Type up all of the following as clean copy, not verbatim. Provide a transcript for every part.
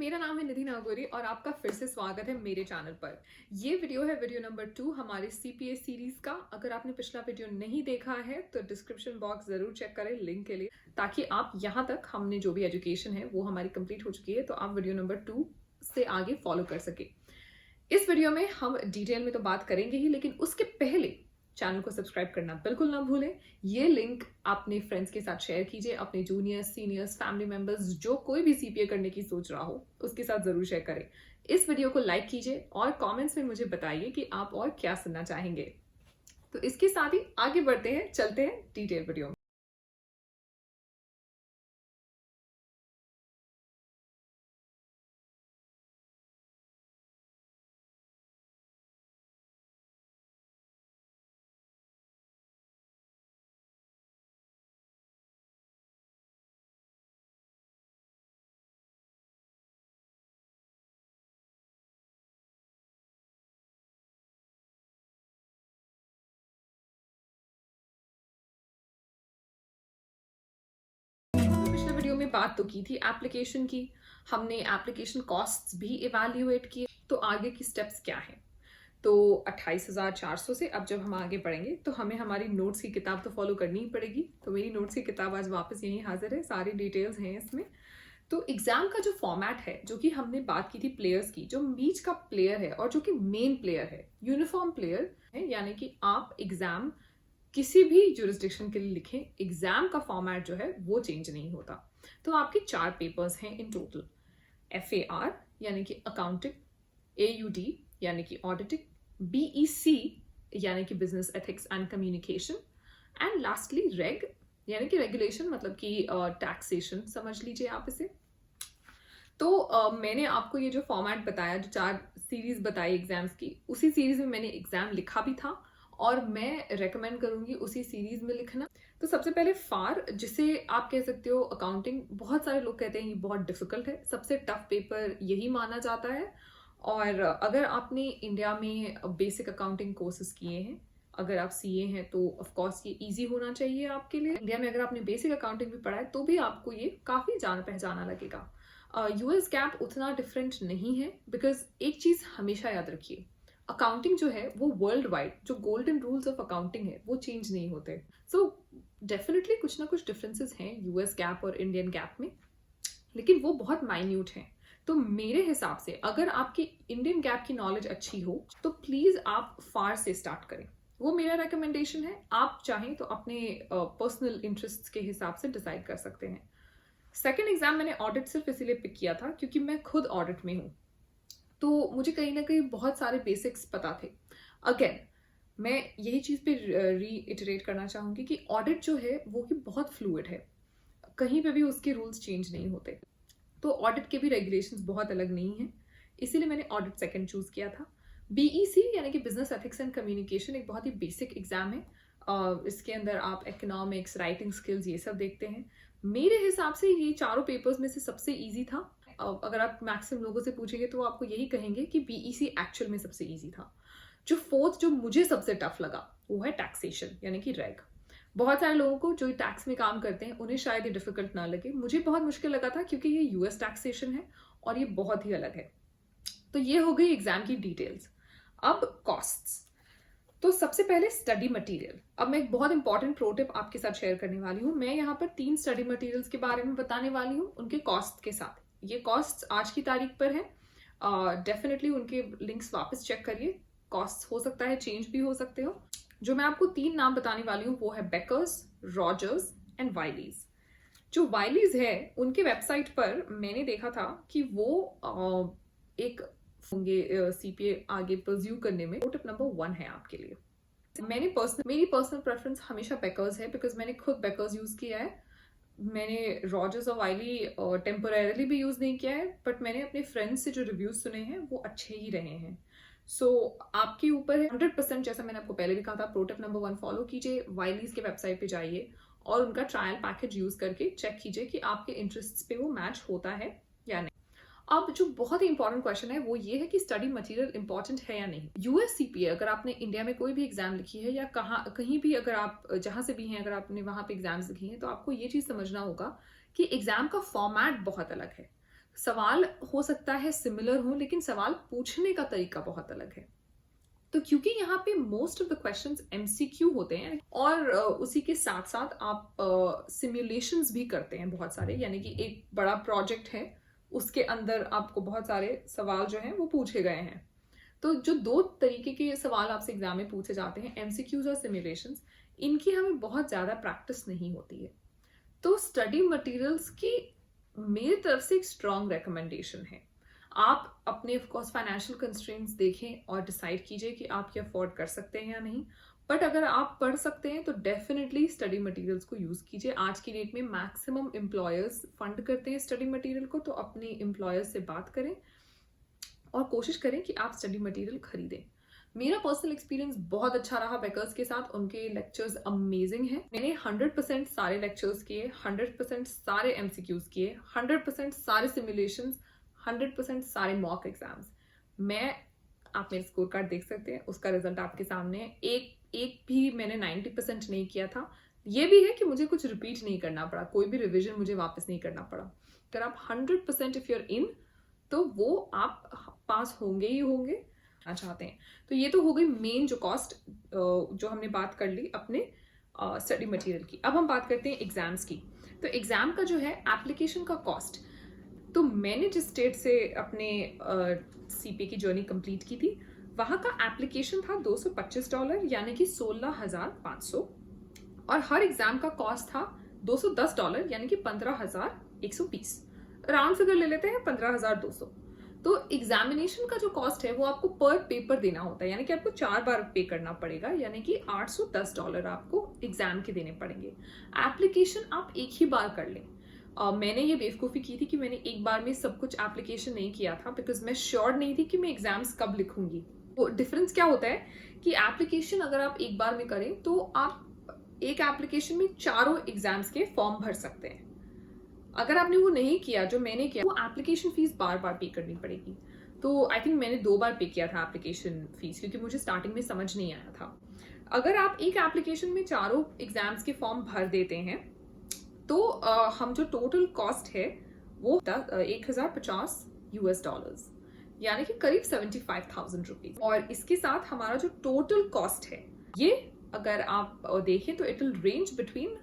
मेरा नाम है निधि नागौरी और आपका फिर से स्वागत है मेरे चैनल पर। ये वीडियो है वीडियो नंबर 2 हमारे सीपीए सीरीज का। अगर आपने पिछला वीडियो नहीं देखा है तो डिस्क्रिप्शन बॉक्स जरूर चेक करें लिंक के लिए, ताकि आप यहाँ तक हमने जो भी एजुकेशन है वो हमारी कंप्लीट हो चुकी है तो आप वीडियो नंबर 2 से आगे फॉलो कर सके। इस वीडियो में हम डिटेल में तो बात करेंगे ही, लेकिन उसके पहले चैनल को सब्सक्राइब करना बिल्कुल ना भूलें। ये लिंक अपने फ्रेंड्स के साथ शेयर कीजिए, अपने जूनियर्स, सीनियर्स, फैमिली मेंबर्स, जो कोई भी सीपीए करने की सोच रहा हो उसके साथ जरूर शेयर करें। इस वीडियो को लाइक कीजिए और कमेंट्स में मुझे बताइए कि आप और क्या सुनना चाहेंगे। तो इसके साथ ही आगे बढ़ते हैं, चलते हैं डिटेल वीडियो में। पिछले वीडियो में बात तो की थी एप्लीकेशन की, हमने एप्लीकेशन कॉस्ट्स भी इवैल्यूएट किए। तो आगे की स्टेप्स क्या है? तो 28,400 से अब जब हम आगे बढ़ेंगे तो हमें हमारी नोट्स की किताब तो फॉलो करनी ही पड़ेगी। तो मेरी नोट्स की किताब आज वापस यहीं हाजिर है, सारी डिटेल्स हैं इसमें। तो एग्जाम का जो फॉर्मेट है, जो कि हमने बात की थी प्लेयर्स की, जो बीच का प्लेयर है और जो कि मेन प्लेयर है, यूनिफॉर्म प्लेयर है, यानी कि आप एग्जाम किसी भी जुरिस्डिक्शन के लिए लिखें, एग्जाम का फॉर्मेट जो है वो चेंज नहीं होता। तो आपके 4 पेपर्स हैं इन टोटल। FAR यानी कि अकाउंटिंग, AUD यानी कि ऑडिटिंग, BEC यानी कि business ethics and communication, and lastly रेग यानी कि रेगुलेशन, मतलब कि टैक्सेशन समझ लीजिए आप इसे। तो मैंने आपको ये जो फॉर्मेट बताया, जो 4 सीरीज बताई एग्जाम्स की, उसी सीरीज में मैंने एग्जाम लिखा भी था और मैं रेकमेंड करूंगी उसी सीरीज में लिखना। तो सबसे पहले फार, जिसे आप कह सकते हो अकाउंटिंग, बहुत सारे लोग कहते हैं ये बहुत डिफिकल्ट है, सबसे टफ पेपर यही माना जाता है। और अगर आपने इंडिया में बेसिक अकाउंटिंग कोर्सेज किए हैं, अगर आप सीए हैं, तो ऑफ कोर्स ये इजी होना चाहिए आपके लिए। इंडिया में अगर आपने बेसिक अकाउंटिंग भी पढ़ा है तो भी आपको ये काफी जान पहचाना लगेगा। यूएस गैप उतना डिफरेंट नहीं है, बिकॉज एक चीज हमेशा याद रखिए, अकाउंटिंग जो है वो वर्ल्ड वाइड, जो गोल्डन रूल्स ऑफ अकाउंटिंग है वो चेंज नहीं होते। सो डेफिनेटली कुछ ना कुछ डिफरेंसेस हैं यूएस गैप और इंडियन गैप में, लेकिन वो बहुत माइन्यूट हैं। तो मेरे हिसाब से अगर आपकी इंडियन गैप की नॉलेज अच्छी हो तो प्लीज आप फार से स्टार्ट करें, वो मेरा रिकमेंडेशन है। आप चाहें तो अपने पर्सनल इंटरेस्ट के हिसाब से डिसाइड कर सकते हैं। सेकेंड एग्जाम मैंने ऑडिट सिर्फ इसीलिए पिक किया था क्योंकि मैं खुद ऑडिट में हूँ, तो मुझे कहीं ना कहीं बहुत सारे बेसिक्स पता थे। अगेन मैं यही चीज पे रीइटरेट करना चाहूंगी कि ऑडिट जो है वो कि बहुत फ्लूइड है, कहीं पे भी उसके रूल्स चेंज नहीं होते। तो ऑडिट के भी रेगुलेशंस बहुत अलग नहीं है, इसीलिए मैंने ऑडिट सेकंड चूज किया था। BEC यानी कि बिजनेस एथिक्स एंड कम्युनिकेशन एक बहुत ही बेसिक एग्जाम है। इसके अंदर आप इकोनॉमिक्स, राइटिंग स्किल्स, ये सब देखते हैं। मेरे हिसाब से ये चारों पेपर्स में से सबसे इजी था। अगर आप मैक्सिमम लोगों से पूछेंगे तो वो आपको यही कहेंगे कि BEC एक्चुअल में सबसे इजी था। जो फोर्थ, जो मुझे सबसे टफ लगा, वो है टैक्सेशन यानी कि रेग। बहुत सारे लोगों को जो टैक्स में काम करते हैं उन्हें शायद ये डिफिकल्ट ना लगे, मुझे बहुत मुश्किल लगा था क्योंकि ये यूएस टैक्सेशन है और ये बहुत ही अलग है। तो ये हो गई एग्जाम की डिटेल्स। अब कॉस्ट्स। तो सबसे पहले स्टडी मटेरियल। अब मैं एक बहुत इंपॉर्टेंट प्रो टिप आपके साथ शेयर करने वाली हूँ। मैं यहाँ पर 3 स्टडी मटेरियल्स के बारे में बताने वाली हूँ, उनके कॉस्ट के साथ। ये कॉस्ट आज की तारीख पर है, डेफिनेटली उनके लिंक्स वापस चेक करिए, कॉस्ट हो सकता है चेंज भी हो सकते हो। जो मैं आपको 3 नाम बताने वाली हूँ वो है बेकर्स, रॉजर्स एंड वाइलीज। जो वाइलीज है उनके वेबसाइट पर मैंने देखा था कि वो एक होंगे सीपीए आगे परस्यू करने में। टिप नंबर 1 है आपके लिए। मेरी पर्सनल प्रेफरेंस हमेशा बेकर्स है, बिकॉज मैंने खुद बेकर्स यूज किया है। मैंने रॉजर्स और वाइली टेम्पोरेरली भी यूज नहीं किया है, बट मैंने अपने फ्रेंड्स से जो रिव्यूज सुने हैं वो अच्छे ही रहे हैं। सो आपके ऊपर है 100%। जैसा मैंने आपको पहले भी कहा था, प्रो टिप नंबर 1 फॉलो कीजिए, वाइलीज के वेबसाइट पे जाइए और उनका ट्रायल पैकेज यूज करके चेक कीजिए कि आपके इंटरेस्ट पे वो मैच होता है या नहीं। अब जो बहुत ही इंपॉर्टेंट क्वेश्चन है वो ये है कि स्टडी मटेरियल इंपॉर्टेंट है या नहीं। यूएस सीपीए, अगर आपने इंडिया में कोई भी एग्जाम लिखी है या कहीं भी, अगर आप जहां से भी हैं, अगर आपने वहां पे एग्जाम्स लिखी हैं, तो आपको ये चीज समझना होगा कि एग्जाम का फॉर्मेट बहुत अलग है। सवाल हो सकता है सिमिलर हो, लेकिन सवाल पूछने का तरीका बहुत अलग है। तो क्योंकि यहाँ पे most of the questions MCQ होते हैं और उसी के साथ साथ आप सिमुलेशंस भी करते हैं बहुत सारे, यानी कि एक बड़ा प्रोजेक्ट है, उसके अंदर आपको बहुत सारे सवाल जो हैं वो पूछे गए हैं। तो जो दो तरीके के सवाल आपसे एग्जाम में पूछे जाते हैं, एमसीक्यूज और सिमुलेशंस, इनकी हमें बहुत ज़्यादा प्रैक्टिस नहीं होती है। तो स्टडी मटेरियल्स की मेरी तरफ से एक स्ट्रॉन्ग रिकमेंडेशन है। आप अपने ऑफ कोर्स फाइनेंशियल कंस्ट्रेंट्स देखें और डिसाइड कीजिए कि आप ये अफोर्ड कर सकते हैं या नहीं। बट अगर आप पढ़ सकते हैं तो डेफिनेटली स्टडी मटेरियल्स को यूज़ कीजिए। आज की डेट में मैक्सिमम एम्प्लॉयर्स फंड करते हैं स्टडी मटेरियल को, तो अपने एम्प्लॉयर्स से बात करें और कोशिश करें कि आप स्टडी मटेरियल खरीदें। मेरा पर्सनल एक्सपीरियंस बहुत अच्छा रहा बेकर्स के साथ, उनके लेक्चर्स अमेजिंग हैं। मैंने 100% सारे लेक्चर्स किए, 100% सारे एमसीक्यूज किए, 100% सारे सिमुलेशंस, 100% सारे मॉक एग्जाम्स। आप मेरे स्कोर कार्ड देख सकते हैं, उसका रिजल्ट आपके सामने है। एक भी मैंने 90% नहीं किया था। ये भी है कि मुझे कुछ रिपीट नहीं करना पड़ा, कोई भी रिविजन मुझे वापस नहीं करना पड़ा। अगर आप 100% इफ यूर इन, तो वो आप पास होंगे ही होंगे चाहते हैं। तो ये तो हो गई मेन जो कॉस्ट, जो हमने बात कर ली अपने स्टडी मटेरियल की। अब हम बात करते हैं एग्जाम्स की। तो एग्जाम का जो है एप्लीकेशन का कॉस्ट, तो मैंने जिस स्टेट से अपने सीपीए की जर्नी कंप्लीट की थी, वहाँ का एप्लीकेशन था $225, यानी कि 16,500, और हर एग्जाम का कॉस्ट था $210, यानी कि 15,120। राउंड फिगर ले लेते हैं 15,200। तो एग्जामिनेशन का जो कॉस्ट है वो आपको पर पेपर देना होता है, यानी कि आपको 4 बार पे करना पड़ेगा, यानी कि $810 आपको एग्जाम के देने पड़ेंगे। एप्लीकेशन आप एक ही बार कर लें। मैंने ये बेवकूफ़ी की थी कि मैंने एक बार में सब कुछ एप्लीकेशन नहीं किया था, बिकॉज मैं श्योर नहीं थी कि मैं एग्जाम्स कब लिखूंगी। वो डिफरेंस क्या होता है कि एप्लीकेशन अगर आप एक बार में करें तो आप एक एप्लीकेशन में चारों एग्जाम्स के फॉर्म भर सकते हैं। अगर आपने वो नहीं किया जो मैंने किया, वो एप्लीकेशन फीस बार बार पे करनी पड़ेगी। तो आई थिंक मैंने 2 बार पे किया था एप्लीकेशन फीस, क्योंकि मुझे स्टार्टिंग में समझ नहीं आया था। अगर आप एक एप्लीकेशन में चारों एग्जाम्स के फॉर्म भर देते हैं तो हम जो टोटल कॉस्ट है वो $1,050, यानी कि करीब 75,000 रुपीज। और इसके साथ हमारा जो टोटल कॉस्ट है, ये अगर आप देखें तो इट विल रेंज बिटवीन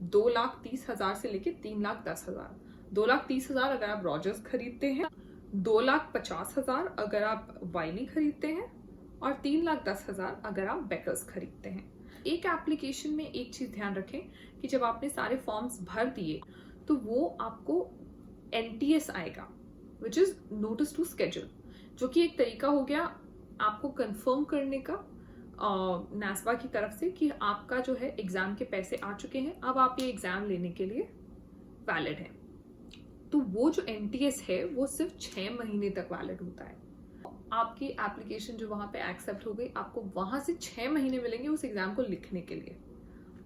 2,30,000 से लेके 3,10,000। 2,30,000 अगर आप रॉजर्स खरीदते हैं, 2,50,000 अगर आप वाइली खरीदते हैं, और 3,10,000 अगर आप बेकर्स खरीदते हैं। एक एप्लीकेशन में एक चीज ध्यान रखें कि जब आपने सारे फॉर्म्स भर दिए तो वो आपको NTS आएगा, which is notice to schedule, जो कि एक तरीका हो गया आपको कंफर्म करने का नासबा की तरफ से कि आपका जो है एग्जाम के पैसे आ चुके हैं, अब आप ये एग्जाम लेने के लिए वैलिड है। तो वो जो NTS है वो सिर्फ 6 महीने तक वैलिड होता है। आपकी एप्लीकेशन जो वहाँ पे एक्सेप्ट हो गई, आपको वहाँ से 6 महीने मिलेंगे उस एग्जाम को लिखने के लिए।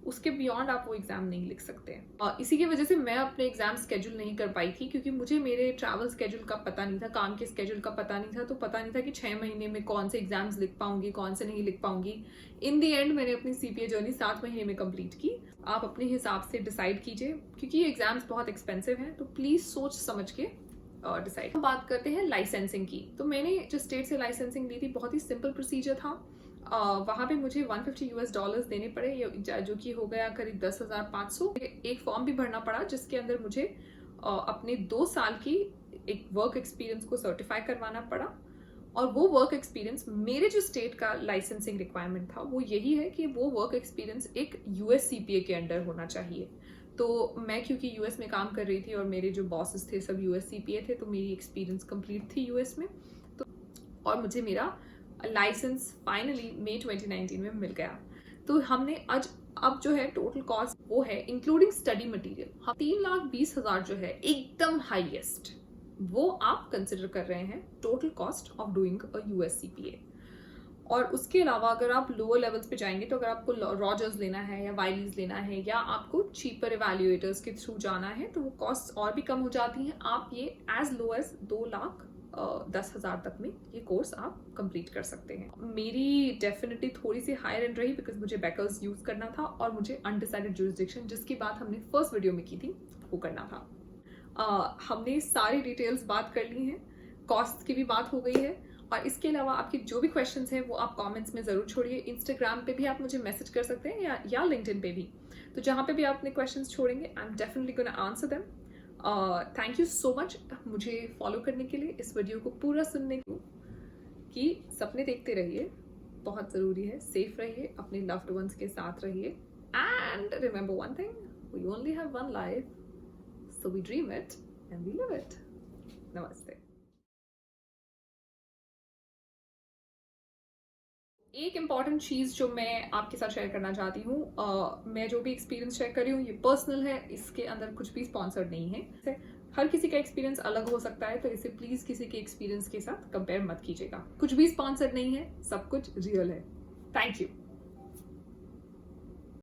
उसके बियॉन्ड आप वो एग्जाम नहीं लिख सकते हैं। इसी की वजह से मैं अपने एग्जाम स्केड्यूल नहीं कर पाई थी, क्योंकि मुझे मेरे ट्रैवल स्केड्यूल का पता नहीं था, काम के स्केड्यूल का पता नहीं था। तो पता नहीं था कि 6 महीने में कौन से एग्जाम्स लिख पाऊंगी, कौन से नहीं लिख पाऊंगी। इन दी एंड मैंने अपनी सीपीए जर्नी 7 महीने में कंप्लीट की। आप अपने हिसाब से डिसाइड कीजिए, क्योंकि ये एग्जाम्स बहुत एक्सपेंसिव हैं, तो प्लीज सोच समझ के डिसाइड। हम बात करते हैं लाइसेंसिंग की। तो मैंने जो स्टेट से लाइसेंसिंग ली थी, बहुत ही सिंपल प्रोसीजर था। वहाँ पे मुझे $150 देने पड़े, जो कि हो गया करीब 10,500। एक फॉर्म भी भरना पड़ा जिसके अंदर मुझे अपने 2 साल की एक वर्क एक्सपीरियंस को सर्टिफाई करवाना पड़ा। और वो वर्क एक्सपीरियंस, मेरे जो स्टेट का लाइसेंसिंग रिक्वायरमेंट था वो यही है कि वो वर्क एक्सपीरियंस एक US CPA के अंडर होना चाहिए। तो मैं क्योंकि US में काम कर रही थी और मेरे जो बॉसेस थे सब US CPA थे, तो मेरी एक्सपीरियंस कंप्लीट थी US में। तो और मुझे मेरा लाइसेंस फाइनली मई 2019 में मिल गया। तो हमने अब जो है टोटल कॉस्ट वो है इंक्लूडिंग स्टडी मटेरियल, 3,20,000 जो है एकदम हाईएस्ट, वो आप कंसिडर कर रहे हैं total cost of doing a US CPA। और उसके अलावा अगर आप लोअर लेवल्स पे जाएंगे, तो अगर आपको रॉजर्स लेना है या वाइलीज लेना है या आपको चीपर इवैल्यूएटर्स के थ्रू जाना है, तो वो कॉस्ट और भी कम हो जाती हैं। आप ये एज लो एज 2,10,000 तक में ये कोर्स आप कंप्लीट कर सकते हैं। मेरी डेफिनेटली थोड़ी सी हायर एंड रही, बिकॉज मुझे बेकर्स यूज करना था और मुझे अनडिसाइडेड जुरिसडिक्शन, जिसकी बात हमने फर्स्ट वीडियो में की थी, वो करना था। हमने सारी डिटेल्स बात कर ली हैं, कॉस्ट की भी बात हो गई है, और इसके अलावा आपके जो भी क्वेश्चंस हैं वो आप कमेंट्स में ज़रूर छोड़िए। इंस्टाग्राम पे भी आप मुझे मैसेज कर सकते हैं या लिंक्डइन पे भी, तो जहाँ पे भी आप अपने क्वेश्चंस छोड़ेंगे I am definitely gonna answer them. Thank you so much मुझे फॉलो करने के लिए, इस वीडियो को पूरा सुनने को, कि सपने देखते रहिए, बहुत ज़रूरी है, सेफ रहिए, अपने लव्ड वंस के साथ रहिए, and remember one thing, we only have one life, so we dream it and we live it. नमस्ते। एक इम्पॉर्टेंट चीज़ जो मैं आपके साथ शेयर करना चाहती हूँ, मैं जो भी एक्सपीरियंस शेयर कर रही हूँ ये पर्सनल है, इसके अंदर कुछ भी स्पॉन्सर्ड नहीं है। हर किसी का एक्सपीरियंस अलग हो सकता है, तो इसे प्लीज़ किसी के एक्सपीरियंस के साथ कंपेयर मत कीजिएगा। कुछ भी स्पॉन्सर्ड नहीं है, सब कुछ रियल है। Thank you.